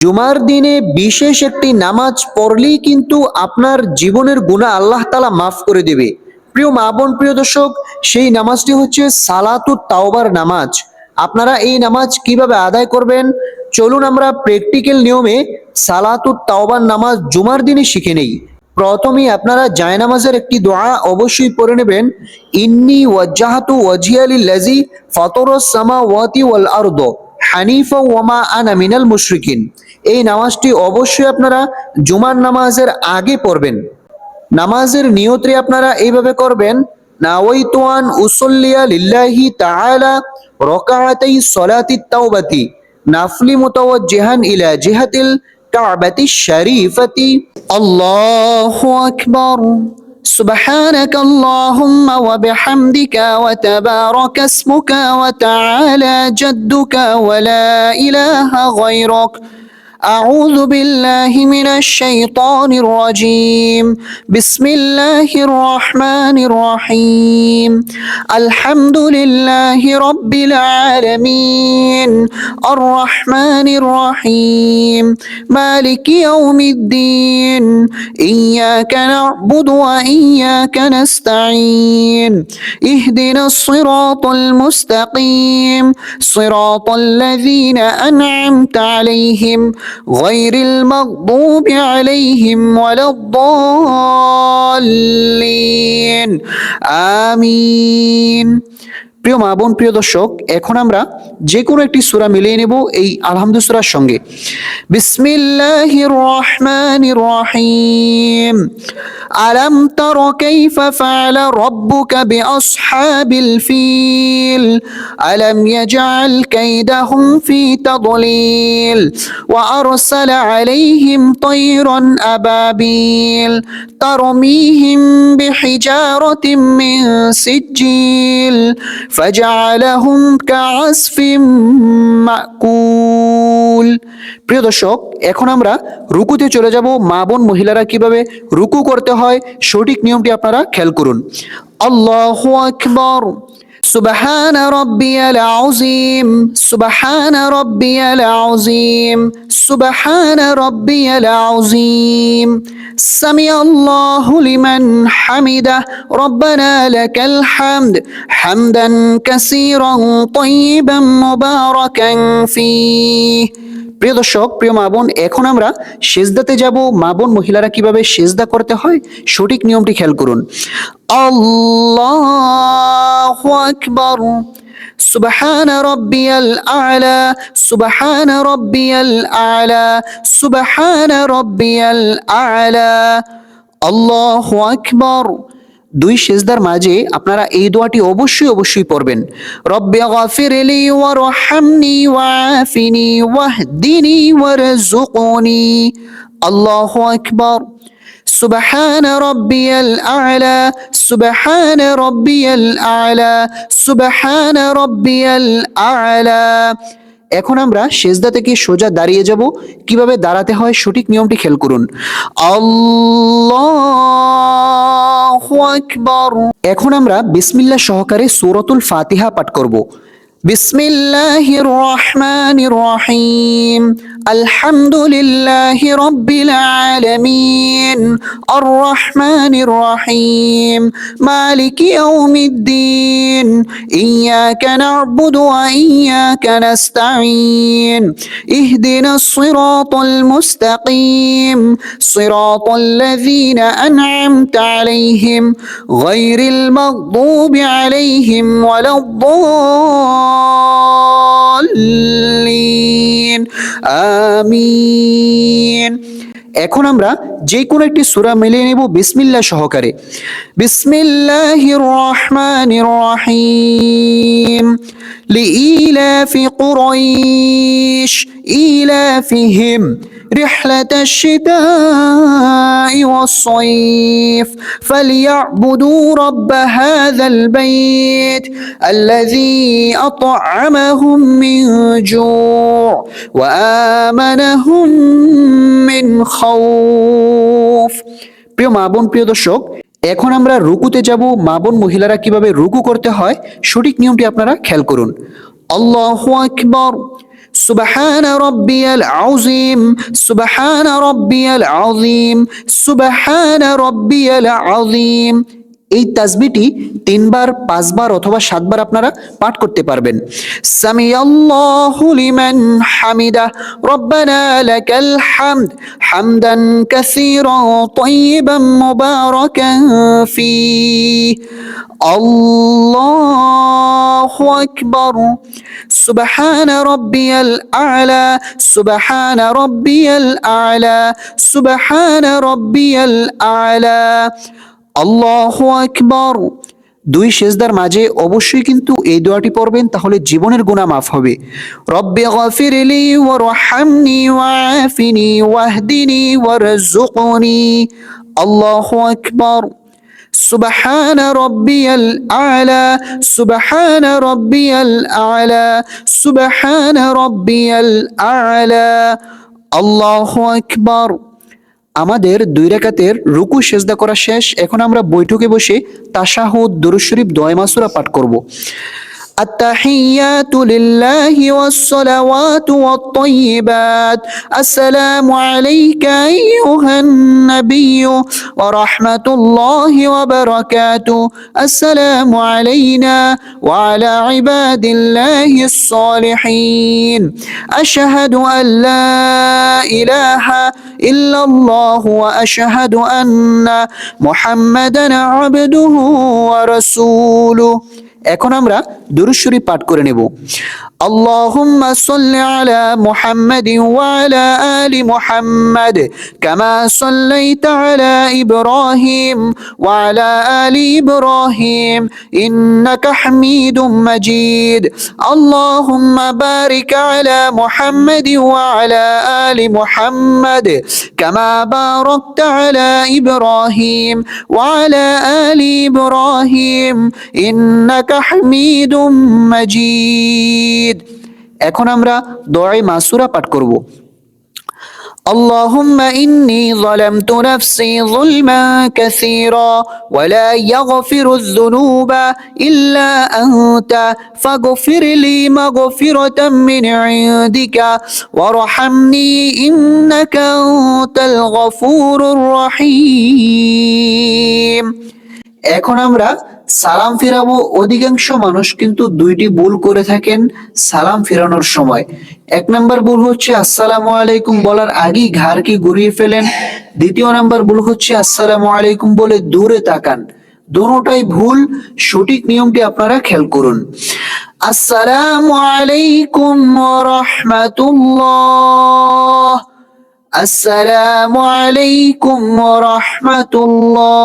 জুমার দিনে বিশেষ একটি নামাজ পড়লেই কিন্তু আপনার জীবনের গুনাহ আল্লাহ তাআলা মাফ করে দেবে। প্রিয় মা বোন, প্রিয় দর্শক, সেই নামাজটি হচ্ছে সালাতুত তাওবার নামাজ। আপনারা এই নামাজ কিভাবে আদায় করবেন, চলুন আমরা প্র্যাকটিক্যাল নিয়মে সালাতুত তাওবার নামাজ জুমার দিনে শিখে নেই। প্রথমেই আপনারা জায়নামাজের একটি দোয়া অবশ্যই পড়ে নেবেন। ইন্নী ওয়াজ্জাহাতু ওয়াজহিয়া লিল্লাযী ফাতারাস সামাওয়াতি ওয়াল আরদ হানিফা ওয়া মা আনা মিনাল মুশরিকিন। এই নামাজটি অবশ্যই আপনারা জুমার নামাজের আগে পড়বেন। নামাজের নিয়তে আপনারা এইভাবে করবেন, নাওয়াইতু আন উসাল্লিয়া লিল্লাহি তাআলা রাকাআতাই সলাতিত তাওবাতি নাফলি মুতাওয়াজ্জিহান ইলা জিহাতিল কাবাতিশ শরীফাতি। আল্লাহু আকবার। سبحانك اللهم وبحمدك وتبارك اسمك وتعالى جدك ولا إله غيرك أعوذ بالله من الشيطان الرجيم بسم الله الرحمن الرحيم الحمد لله رب العالمين الرحمن الرحيم مالك يوم الدين إياك نعبد وإياك نستعين اهدنا الصراط المستقيم صراط الذين أنعمت عليهم غير المغضوب عليهم ولا الضالين آمين। প্রিয় মা বোন, প্রিয় দর্শক, এখন আমরা যে কোনো একটি সূরা মিলিয়ে নেব এই আলহামদু সূরার সঙ্গে। বিসমিল্লাহির রহমানির রহিম আলাম তারা কাইফা ফাআলা রাব্বুকা বিআসহাবিল ফিল আলাম ইয়াজআল কাইদাহুম ফি তাদলিল ওয়া আরসালা আলাইহিম তায়রান আবাবিল তারমিহিম বিহিজারাতিন মিন সিজ্জিল فجعلهم كعصف مأكول। প্রিয় দর্শক, এখন আমরা রুকুতে চলে যাব। মা বোন মহিলারা কিভাবে রুকু করতে হয় সঠিক নিয়মটি আপনারা খেয়াল করুন। আল্লাহু আকবার। سبحان ربي العظيم سبحان ربي العظيم سبحان ربي العظيم سمع الله لمن حمده ربنا لك الحمد حمدا كثيرا طيبا مباركا فيه। প্রিয় দর্শক, প্রিয় মা বোন, এখন আমরা সেজদাতে যাব। মা বোন মহিলারা কিভাবে সেজদা করতে হয় সঠিক নিয়মটি খেয়াল করুন। আল্লাহু আকবার। সুবহান রাব্বিয়াল আ'লা সুবহান রাব্বিয়াল আ'লা সুবহান রাব্বিয়াল আ'লা আল্লাহু আকবার। দুই সেজদার মাঝে আপনারা এই দোয়াটি অবশ্যই পড়বেন। রব্বি গফিরলি ওয়ারহামনি ওয়াআফিনি ওয়াহদিনি ওয়ারযুকনি। আল্লাহু আকবার। সুবহান রাব্বিয়াল আ'লা সুবহান রাব্বিয়াল আ'লা সুবহান রাব্বিয়াল আ'লা। এখন আমরা সেজদা থেকে সোজা দাঁড়িয়ে যাব। কিভাবে দাঁড়াতে হয় সঠিক নিয়মটি খেয়াল করুন। আল্লাহু আকবার। এখন আমরা বিসমিল্লাহ সহকারে সূরাতুল ফাতিহা পাঠ করব। বিসমিল্লাহির রহমানির রহিম আলহামদুলিল্লাহি রাব্বিল আলামিন আর রহমানির রহিম মালিকি ইয়াউমিদ্দিন ইয়াকা না'বুদু ওয়া ইয়াকা নাস্তাঈন ইহদিনাস সিরাতাল মুস্তাকিম সিরাতাল লাযীনা আন'আমতা আলাইহিম গায়রিল মাগদুবি আলাইহিম ওয়ালাদ-দাল্লিন আমিন। এখন আমরা যে কোনো একটি সূরা মিলিয়ে নেব বিসমিল্লাহ সহকারে। বিসমিল্লাহির রহমানির রহিম লিইলাফি কুরাইশ ইলাফিহিম رحلة الشتاء والصيف فليعبدوا رب هذا البيت الذي أطعمهم من جوع وآمنهم من خوف। প্রিয় মা বোন, প্রিয় দর্শক, এখন আমরা রুকুতে যাব। মা বোন মহিলারা কিভাবে রুকু করতে হয় সঠিক নিয়মটি আপনারা খেয়াল করুন। আল্লাহু আকবার। সুবহান রব্বিয়াল আযীম, সুবহান রব্বিয়াল আযীম, সুবহান রব্বিয়াল আযীম। এই তাসবিহটি 3 বার, 5 বার অথবা 7 বার আপনারা পাঠ করতে পারবেন। সামিআল্লাহু লিমান হামিদা, রব্বানা লাকাল হামদ, হামদান কাসীরান তাইয়িবান মুবারাকান ফীহ। আল্লাহু আকবার। সুবহান রব্বিয়াল আ'লা, সুবহান রব্বিয়াল আ'লা, সুবহান রব্বিয়াল আ'লা। আল্লাহু আকবার। 2 সেজদার মাঝে অবশ্যই কিন্তু এই দোয়াটি পড়বেন, তাহলে জীবনের গুনাহ মাফ হবে। রব্বি গফিরলি ওয়ারহামনি ওয়াআফিনি ওয়াহদিনি ওয়ারযুকনি। আল্লাহু আকবার। সুবহান রব্বিয়াল আ'লা, সুবহান রব্বিয়াল আ'লা, সুবহান রব্বিয়াল আ'লা। আল্লাহু আকবার। আমাদের 2 রাকাতের রুকু সেজদা করা শেষ। এখন আমরা বৈঠকে বসে তাশাহুদ, দুরূদ শরীফ, দোয়া মাসুরা পাঠ করব। التحيات لله والصلوات والطيبات، السلام عليك أيها النبي ورحمة الله وبركاته، السلام علينا وعلى عباد الله الصالحين، أشهد أن لا إله إلا الله وأشهد أن محمدا عبده ورسوله। এখন আমরা দুরূদ শরীফ পাঠ করে নেব। আল্লাহুম্মা সাল্লি আলা মুহাম্মাদিন ওয়া আলা আলি মুহাম্মাদ কামা সাল্লাইতা আলা ইব্রাহিম ওয়া আলা আলি ইব্রাহিম ইন্নাকা হামিদুম মাজিদ। আল্লাহুম্মা বারিক আলা মুহাম্মাদিন ওয়া আলা আলি মুহাম্মাদ কামা বারাকতা আলা ইব্রাহিম ওয়া আলা আলি ইব্রাহিম ইন্নাকা হামিদুম মাজিদ। এখন আমরা দোয়া মাসুরা পাঠ করব। اللهم إني ظلمت نفسي ظلما كثيرا ولا يغفر الذنوب إلا أنت فاغفر لي مغفرة من عندك وارحمني إنك أنت الغفور الرحيم। এখন আমরা সালাম ফিরাবো। অধিকাংশ মানুষ কিন্তু 2টি ভুল করে থাকেন সালাম ফিরানোর সময়। 1 নাম্বার ভুল হচ্ছে আসসালামু আলাইকুম বলার আগেই ঘাড়কে ঘুরিয়ে ফেলেন। 2য় নাম্বার ভুল হচ্ছে আসসালামু আলাইকুম বলে দূরে তাকান। দুটোটাই ভুল। সঠিক নিয়মটি আপনারা খেয়াল করুন। আসসালামু আলাইকুম ওয়া রাহমাতুল্লাহ, আসসালামু আলাইকুম ওয়া রাহমাতুল্লাহ।